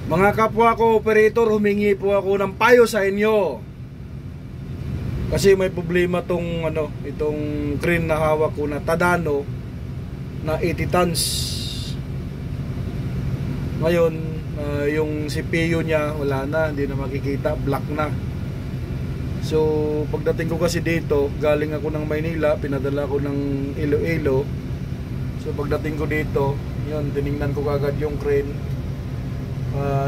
Mga kapwa ko operator, humingi po ako ng payo sa inyo. Kasi may problema tong itong crane na hawak ko na Tadano na 80 tons. Ngayon, yung CPU niya wala na, hindi na makikita, black na. So, pagdating ko kasi dito, galing ako ng Maynila, pinadala ko ng Iloilo. So, pagdating ko dito, yun, tiningnan ko agad yung crane.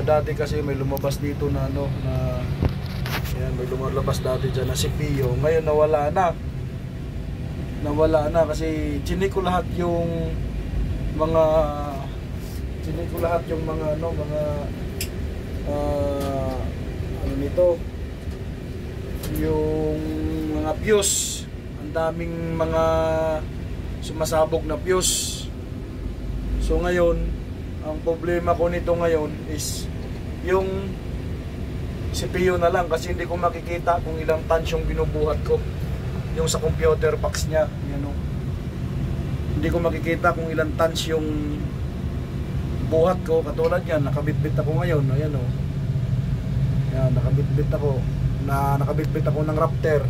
Dati kasi may lumabas dito na yan, may lumalabas dati dyan na CPU. Ngayon nawala na kasi chinik ko lahat yung mga ano nito, yung mga fuse. Ang daming mga sumasabog na fuse. So ngayon ang problema ko nito ngayon is yung CPU na lang, kasi hindi ko makikita kung ilang tons yung binubuhat ko. Yung sa computer box niya, hindi ko makikita kung ilang tons yung buhat ko. Katulad yan, nakabitbit ako ngayon. Ayan o. Yan, nakabitbit ako ng Raptor.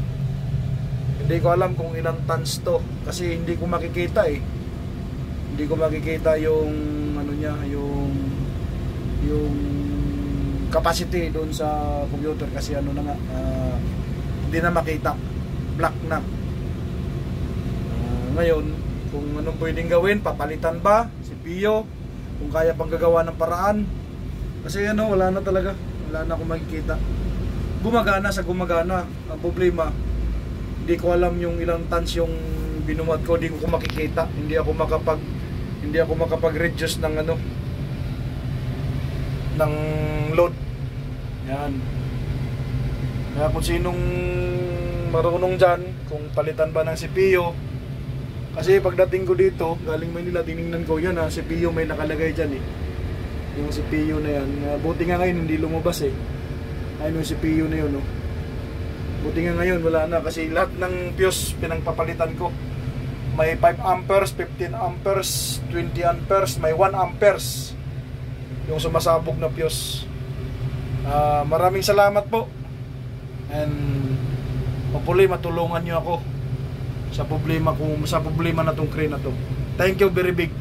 Hindi ko alam kung ilang tons to, kasi hindi ko makikita eh. Hindi ko makikita yung yung capacity doon sa computer, kasi hindi na makita, black na. Ngayon, kung anong pwedeng gawin, papalitan ba CPU, kung kaya pang gagawa ng paraan, kasi wala na talaga, wala na akong makikita. Gumagana. Ang problema, hindi ko alam yung ilang tons yung binuhat ko, hindi ko makikita, hindi ako makapag-reduce ng ng load. Yan. Kaya kung sinong marunong dyan, kung palitan ba ng CPU, kasi pagdating ko dito, galing Manila, tinignan ko yan CPU may nakalagay dyan eh. Yung CPU na yan. Buti nga ngayon hindi lumabas eh. Ayun yung CPU na yun. Buti nga ngayon wala na, kasi lahat ng fuse pinangpapalitan ko. May 5 amperes, 15 amperes, 20 amperes, may 1 amperes yung sumasabog na fuse. Maraming salamat po, and hopefully matulungan nyo ako sa problema na tong crane na to. Thank you very big.